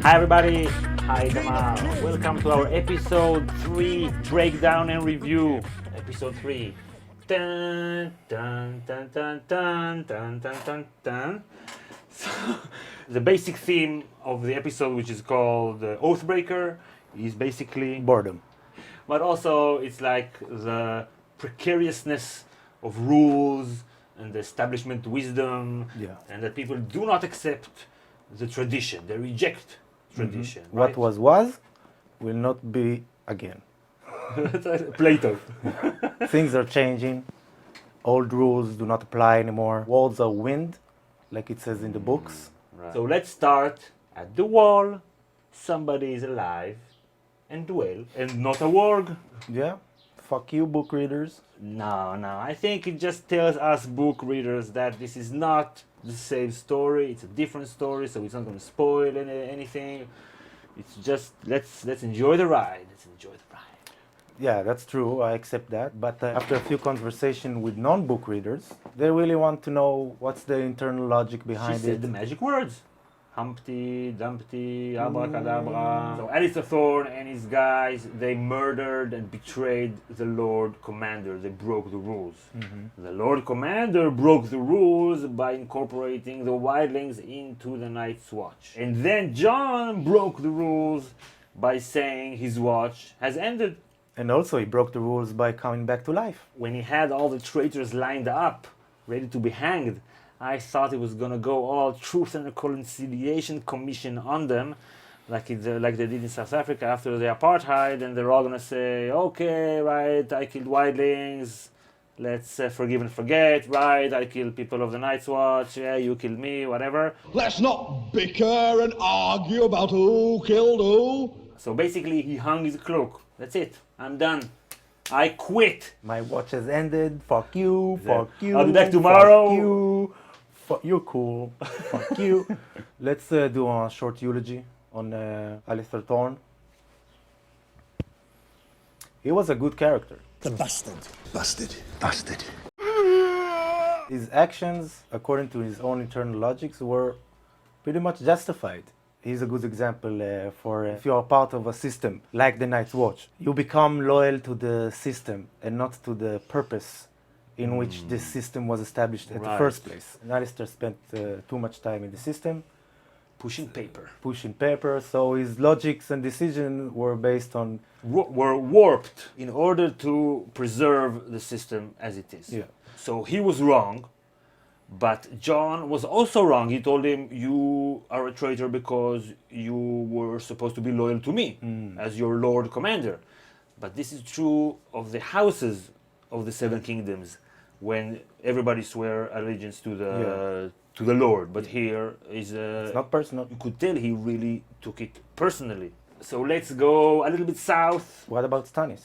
Hi everybody, hi Tamar. Welcome to our episode 3 breakdown and review. Episode 3. Dun, dun, dun, dun, dun, dun, dun, dun, dun. So, the basic theme of the episode, which is called Oathbreaker, is basically Boredom. but also it's like the precariousness of rules and the establishment wisdom, Yeah. and that people do not accept the tradition, they reject tradition. What was will not be again. Plato. Things are changing. Old rules do not apply anymore. Walls are wind, like it says in the books. Right. So let's start at the wall. Somebody is alive and well, and not a warg. Yeah. Fuck you, book readers. No, I think it just tells us book readers that this is not the same story. It's a different story, so it's not going to spoil anything. It's just let's enjoy the ride. Let's enjoy the ride. Yeah, that's true. I accept that. But after a few conversations with non-book readers, they really want to know what's the internal logic behind She said it. the magic words. Humpty, Dumpty, Abracadabra. So Allister Thorne and his guys, they murdered and betrayed the Lord Commander. They broke the rules. The Lord Commander broke the rules by incorporating the wildlings into the Night's Watch. And then John broke the rules by saying his watch has ended. And also, he broke the rules by coming back to life. When he had all the traitors lined up, ready to be hanged, I thought it was gonna go all Truth and Reconciliation Commission on them, like they did in South Africa after the apartheid, and they're all gonna say, okay, right, I killed wildlings, let's forgive and forget, right, I killed people of the Night's Watch, yeah, you killed me, whatever. Let's not bicker and argue about who killed who. So basically, he hung his cloak. That's it. I'm done. I quit. My watch has ended. Fuck you. Fuck you. I'll be back tomorrow. Fuck you. You're cool. Fuck you. Let's do a short eulogy on Allister Thorne. He was a good character. The bastard. Busted. Busted. His actions, according to his own internal logics, were pretty much justified. He's a good example for if you are part of a system like the Night's Watch. You become loyal to the system and not to the purpose in which this system was established at the first place. And Allister spent too much time in the system. Pushing paper. So his logics and decisions were based on... Were warped in order to preserve the system as it is. Yeah. So he was wrong, but John was also wrong. He told him, you are a traitor because you were supposed to be loyal to me as your Lord Commander. But this is true of the houses of the Seven Kingdoms, when everybody swear allegiance to the Lord. But here is it's not personal. you could tell he really took it personally. So let's go a little bit south. What about Stannis?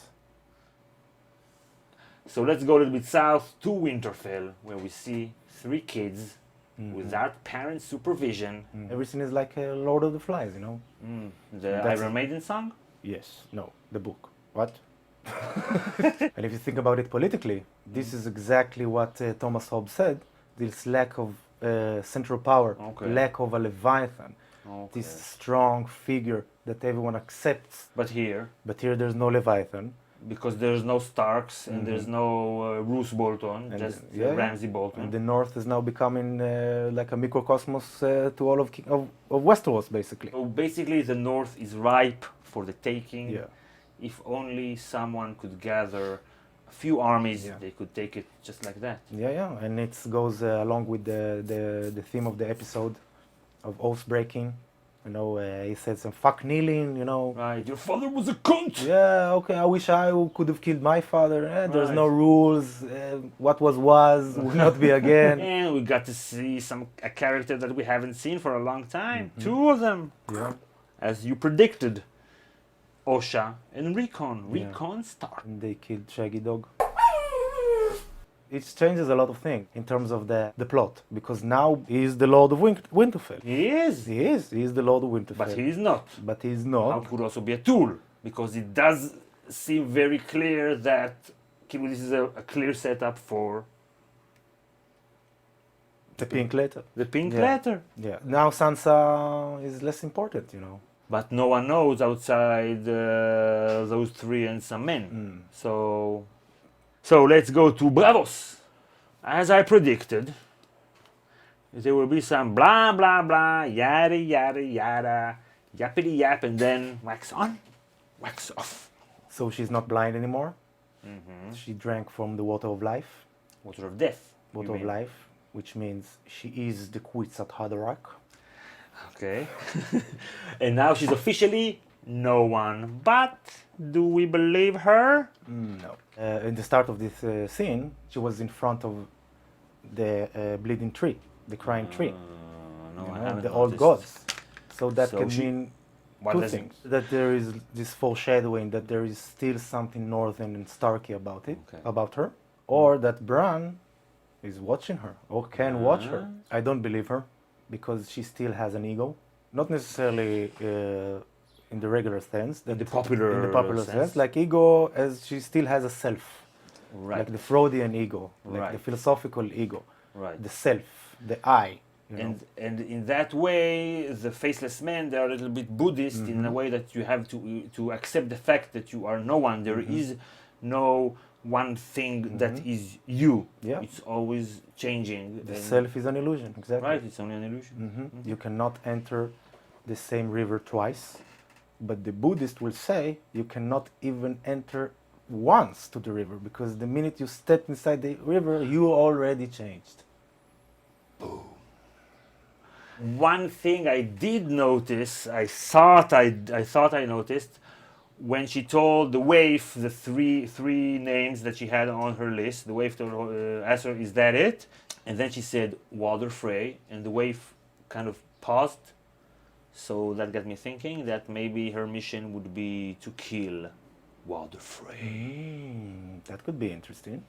So let's go a little bit south to Winterfell, where we see 3 kids without parent supervision. Everything is like Lord of the Flies, you know? The Iron Maiden song? Yes. No. The book. What? And if you think about it politically, this is exactly what Thomas Hobbes said. This lack of central power, lack of a Leviathan, this strong figure that everyone accepts. But here there's no Leviathan. Because there's no Starks and there's no Roose Bolton, And just And Ramsay Bolton. the North is now becoming like a microcosmos to all of Westeros, basically. So basically the North is ripe for the taking. Yeah. If only someone could gather a few armies, Yeah. they could take it just like that. Yeah. And it goes along with the theme of the episode of oath breaking. You know, he said some fuck kneeling, you know. Right, your father was a cunt! Yeah, okay, I wish I could have killed my father. There's Right. no rules. What was will not be again. And we got to see a character that we haven't seen for a long time. 2 of them. Yeah. As you predicted. Osha and Recon. Yeah. Recon Stark. And they killed Shaggy Dog. It changes a lot of things in terms of the plot, because now he is the Lord of Winterfell. He is. He is the Lord of Winterfell. But he is not. But he's Now not. it could also be a tool, because it does seem very clear that this is a clear setup for The pink letter. The pink Yeah. letter. Yeah. Now Sansa is less important, you know. But no one knows outside those three and some men. So let's go to Bravos. As I predicted, there will be some blah blah blah, yada yada yada, yappity yap, and then wax on, wax off. So she's not blind anymore. She drank from the water of life. Water of death. Water of life, which means she is the Quetzalcoatl Haderach. Okay. And now she's officially no one. But do we believe her? No. In the start of this scene, she was in front of the bleeding tree, the crying tree. No, You I know, haven't the old noticed. gods. So that So can she- mean What two does it- things. That there is this foreshadowing that there is still something northern and Starky about it, Okay. about her, or that Bran is watching her or can watch her. I don't believe her because she still has an ego, not necessarily in the regular sense, In the popular sense. like ego, as she still has a self, Right. like the Freudian ego, like Right. the philosophical ego, Right. the self, the I. You know? And in that way, the faceless men, they are a little bit Buddhist in a way that you have to accept the fact that you are no one. There is no one thing that is you. Yeah. It's always changing. The and- self is an illusion, exactly. Right, it's only an illusion. You cannot enter the same river twice, but the Buddhist will say you cannot even enter once to the river because the minute you step inside the river, you already changed. One thing I did notice, I thought I noticed, when she told the waif the three names that she had on her list, the waif asked her, "Is that it?" And then she said Walder Frey, and the waif kind of paused. So that got me thinking that maybe her mission would be to kill Walder Frey. That could be interesting.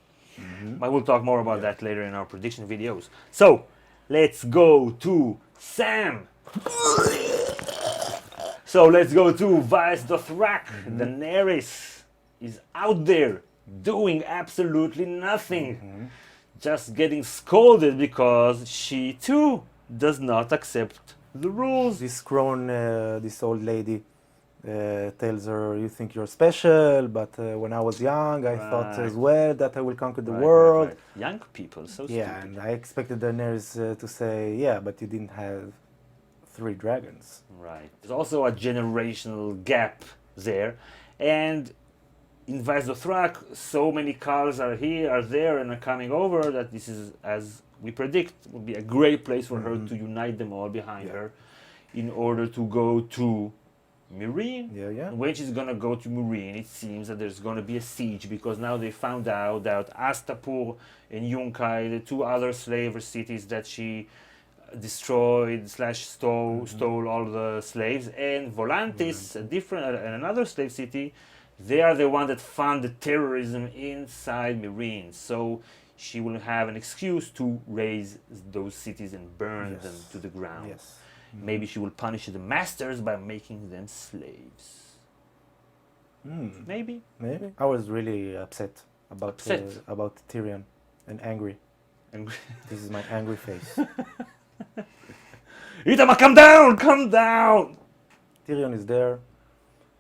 But we'll talk more about that later in our prediction videos. So let's go to Sam. So let's go to Vice Dothrak. Daenerys is out there doing absolutely nothing. Just getting scolded because she too does not accept the rules. This crone, this old lady, tells her, "You think you're special, but when I was young, I thought as well that I will conquer the world." Right. Young people, so Yeah, stupid. and I expected Daenerys to say, "Yeah, but you didn't have 3 dragons." Right. There's also a generational gap there. And in Vice Dothrak, so many cars are there, and are coming over that this is, as we predict, will be a great place for her to unite them all behind her in order to go to Meereen. Yeah. And when she's gonna go to Meereen, it seems that there's gonna be a siege because now they found out that Astapor and Yunkai, the 2 other slaver cities that she destroyed / stole all the slaves, and Volantis, another slave city, they are the one that fund the terrorism inside Meereen. So she will have an excuse to raise those cities and burn them to the ground. Yes. Maybe she will punish the masters by making them slaves. Maybe. Maybe. I was really upset about Tyrion and angry. And This is my angry face. Itamar, come down! Come down! Tyrion is there.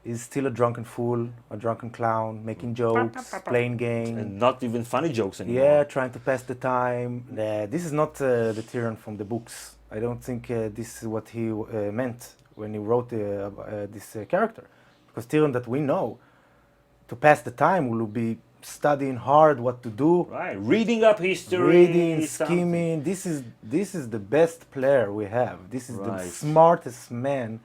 He's still a drunken fool, a drunken clown, making jokes, playing games. And not even funny jokes anymore. Yeah, trying to pass the time. This is not the Tyrion from the books. I don't think this is what he meant when he wrote this character. Because Tyrion that we know, to pass the time, will be studying hard what to do, Right, reading up history. reading, something. scheming. This is the best player we have. This is the Right. smartest man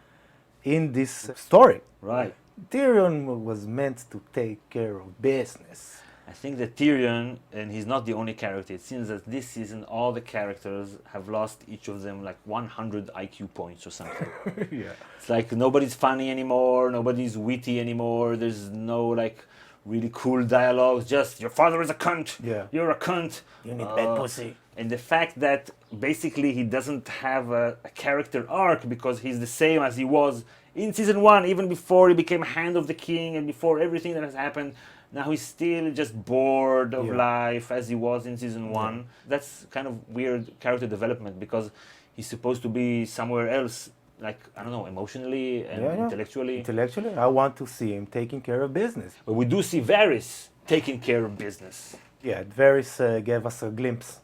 in this story. Right. Tyrion was meant to take care of business. I think that Tyrion, and he's not the only character, it seems that this season all the characters have lost each of them like 100 IQ points or something. Yeah. It's like nobody's funny anymore, nobody's witty anymore, there's no like really cool dialogues, just your father is a cunt, Yeah. you're a cunt. You need bad pussy. And the fact that basically he doesn't have a character arc because he's the same as he was in season 1, even before he became Hand of the King and before everything that has happened. Now he's still just bored of Yeah. life as he was in season 1. That's kind of weird character development because he's supposed to be somewhere else, like, I don't know, emotionally and intellectually. Intellectually, I want to see him taking care of business. But we do see Varys taking care of business. Yeah, Varys gave us a glimpse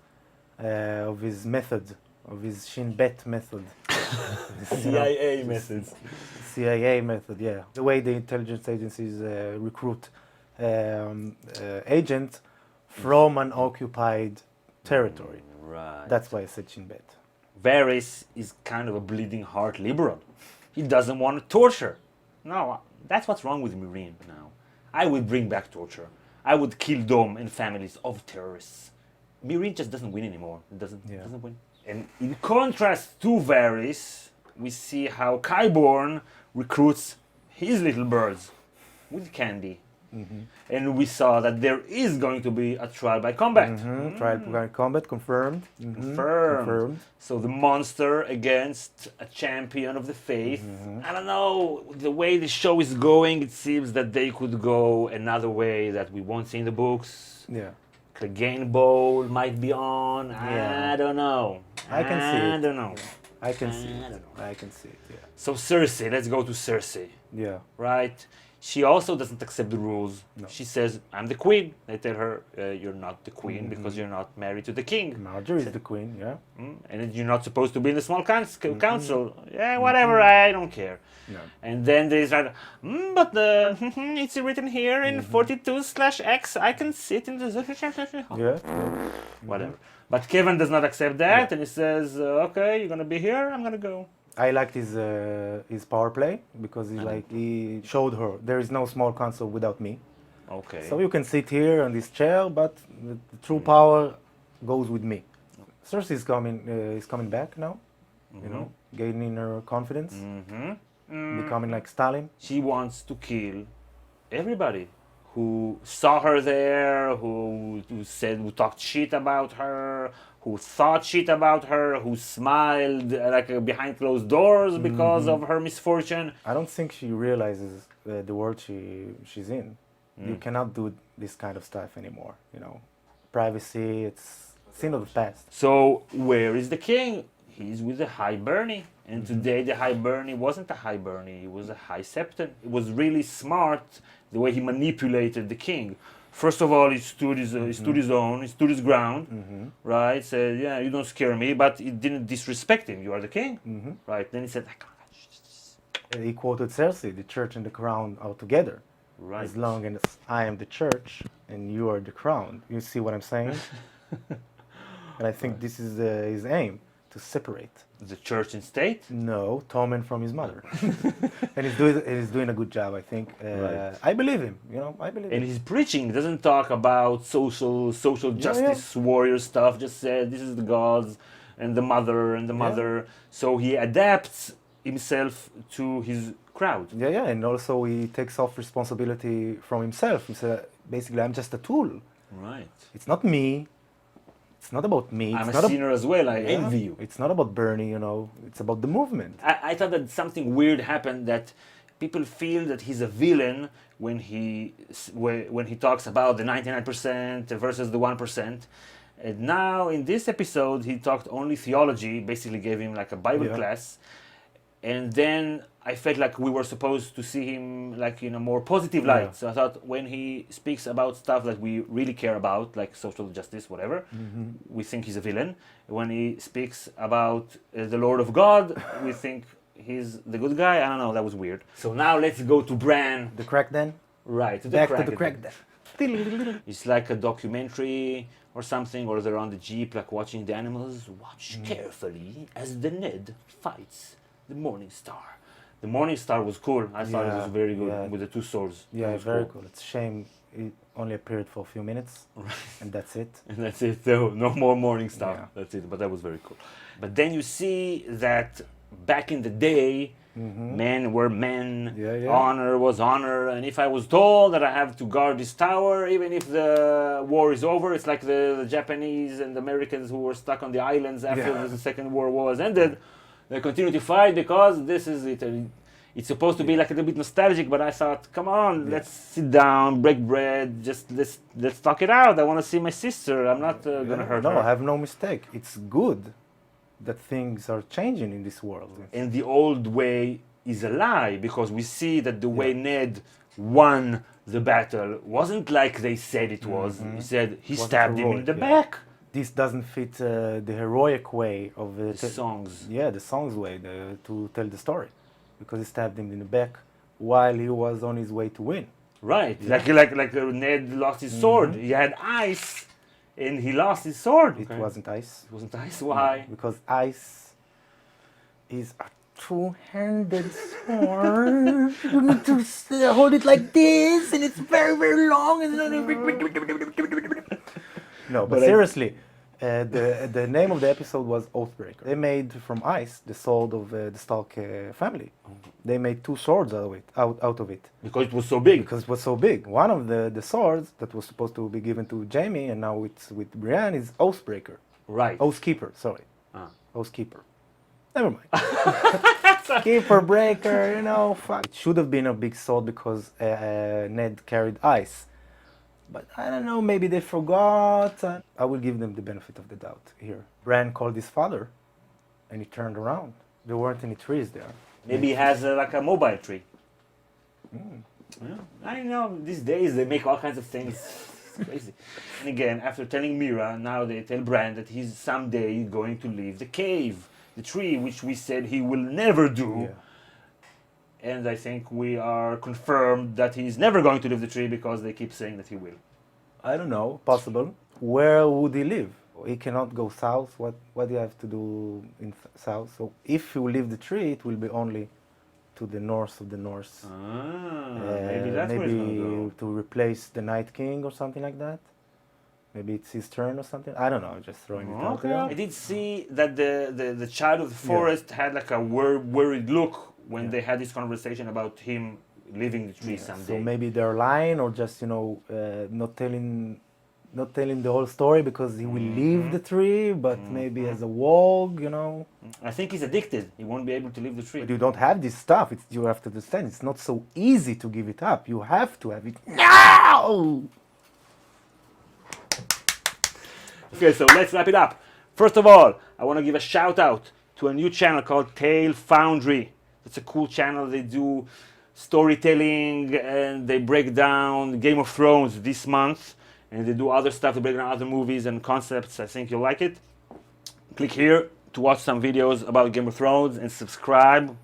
of his method, of his Shin Bet method. CIA methods. CIA method, yeah. The way the intelligence agencies recruit agents from an occupied territory. Right. That's why I said Shin Bet. Varys is kind of a bleeding heart liberal. He doesn't want to torture. No, that's what's wrong with Meereen now. I would bring back torture. I would kill Dom and families of terrorists. Meereen just doesn't win anymore. It doesn't win. And in contrast to Varys, we see how Qyburn recruits his little birds with candy. And we saw that there is going to be a trial by combat. Trial by combat, confirmed. Confirmed. So the monster against a champion of the faith. I don't know, the way the show is going, it seems that they could go another way that we won't see in the books. Yeah. Clegane Bowl might be on. Yeah. I don't know. I can see it. I don't know. I can see I it. don't know. I can see it, yeah. So Cersei, let's go to Cersei, Yeah. right? She also doesn't accept the rules. No. She says, I'm the queen. They tell her, you're not the queen because you're not married to the king. Marjorie is the queen, yeah. And you're not supposed to be in the small council. Yeah, whatever, I don't care. No. And then there's like, but it's written here in 42/X, I can sit in the... Yeah. Whatever. But Kevin does not accept that, and he says, okay, you're going to be here, I'm going to go. I liked his power play because he showed her there is no small council without me. Okay. So you can sit here on this chair, but the true power goes with me. Cersei is coming back now, you know, gaining her confidence, becoming like Stalin. She wants to kill everybody who saw her there, who talked shit about her, who thought shit about her, who smiled behind closed doors because of her misfortune. I don't think she realizes the world she's in. You cannot do this kind of stuff anymore, you know. Privacy, it's sin of the past. So where is the king? He's with the High Bernie. And today the High Bernie wasn't a High Bernie, it was a High Septon. It was really smart the way he manipulated the king. First of all, he stood his ground, right? Said, yeah, you don't scare me, but he didn't disrespect him. You are the king, right? Then he said, He quoted Cersei, the church and the crown are together. right. As long as I am the church and you are the crown. You see what I'm saying? And I think this is his aim, to separate. The church and state? No, Tommen from his mother. And he's doing a good job, I think. Right. I believe him, you know, I believe And him. his preaching doesn't talk about social justice warrior stuff, just said this is the gods and the mother. So he adapts himself to his crowd. Yeah, and also he takes off responsibility from himself. He said, basically, I'm just a tool. Right. It's not me. It's not about me. I'm It's a not sinner as well, I envy you. It's not about Bernie, you know. It's about the movement. I thought that something weird happened, that people feel that he's a villain when he talks about the 99% versus the 1%. And now in this episode he talked only theology, basically gave him like a Bible class. And then I felt like we were supposed to see him like in a more positive light. So I thought when he speaks about stuff that we really care about, like social justice, whatever, we think he's a villain. When he speaks about the Lord of God, we think he's the good guy. I don't know, that was weird. So now let's go to Bran. The crack den? Right, Back to the crack den. It's like a documentary or something, or they're on the jeep like watching the animals. Watch carefully as the Ned fights the Morning Star. The Morning Star was cool. I thought it was very good with the two swords. Yeah, very cool. It's a shame it only appeared for a few minutes, and that's it. And that's it. No more Morning Star. Yeah. That's it. But that was very cool. But then you see that back in the day, men were men. Honor was honor. And if I was told that I have to guard this tower, even if the war is over, it's like the Japanese and the Americans who were stuck on the islands after the Second World War was ended. They continue to fight because this is it. It's supposed to be like a little bit nostalgic, but I thought, come on, let's sit down, break bread, just let's talk it out. I want to see my sister. I'm not gonna hurt her. No, have no mistake. It's good that things are changing in this world. And the old way is a lie, because we see that the way Ned won the battle wasn't like they said it was. He said he stabbed him in the back. This doesn't fit the heroic way of The songs. Yeah, the song's way to tell the story, because he stabbed him in the back while he was on his way to win. Right, like Ned lost his sword. He had ice, and he lost his sword. It wasn't ice. It wasn't ice. Why? Because ice is a two-handed sword. You need to hold it like this, and it's very, very long. No, but seriously, the name of the episode was Oathbreaker. They made from ice the sword of the Stark family. They made 2 swords out of it. Because it was so big. Because it was so big. One of the swords that was supposed to be given to Jaime, and now it's with Bran, is Oathbreaker. Right. Oathkeeper, sorry. Oathkeeper. Never mind. Keeper, breaker, you know, fuck. It should have been a big sword because Ned carried ice. But I don't know, maybe they forgot. I will give them the benefit of the doubt here. Bran called his father, and he turned around. There weren't any trees there. Maybe he has like a mobile tree. Yeah. I know, these days they make all kinds of things. It's crazy. And again, after telling Mira, now they tell Bran that he's someday going to leave the cave, the tree, which we said he will never do. Yeah. And I think we are confirmed that he's never going to leave the tree because they keep saying that he will. I don't know, possible. Where would he live? He cannot go south. What do you have to do in south? So if he will leave the tree, it will be only to the north of the north. Maybe that's where he's gonna go. To replace the Night King or something like that. Maybe it's his turn or something. I don't know, just throwing it out there. I did see that the child of the forest had like a worried look when they had this conversation about him leaving the tree someday. So maybe they're lying, or just, you know, not telling the whole story because he will leave the tree, but maybe as a wog, you know. I think he's addicted. He won't be able to leave the tree. But you don't have this stuff. You have to understand. It's not so easy to give it up. You have to have it now. Okay, so let's wrap it up. First of all, I want to give a shout out to a new channel called Tale Foundry. It's a cool channel. They do storytelling and they break down Game of Thrones this month, and they do other stuff to break down other movies and concepts. I think you'll like it. Click here to watch some videos about Game of Thrones and subscribe.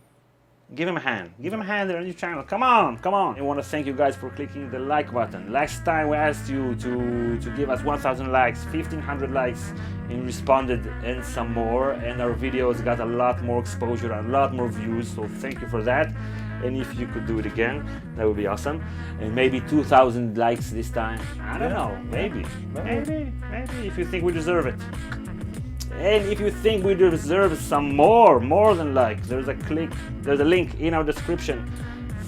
Give him a hand. Give him a hand. They're on your channel. Come on, come on. I want to thank you guys for clicking the like button. Last time we asked you to give us 1,000 likes, 1,500 likes, and you responded, and some more. And our videos got a lot more exposure, a lot more views. So thank you for that. And if you could do it again, that would be awesome. And maybe 2,000 likes this time. I don't know. Maybe. If you think we deserve it. And if you think we deserve some more than likes, there's a link in our description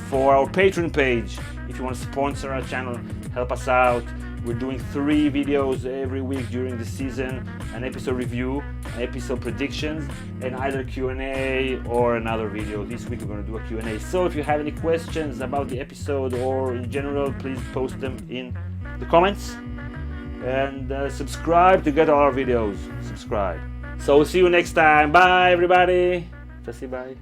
for our Patreon page. If you want to sponsor our channel, help us out. We're doing 3 videos every week during the season: an episode review, an episode predictions, and either Q&A or another video. This week we're going to do a Q&A. So if you have any questions about the episode or in general, please post them in the comments. And subscribe to get all our videos. Subscribe. So see you next time. Bye, everybody. Just say bye.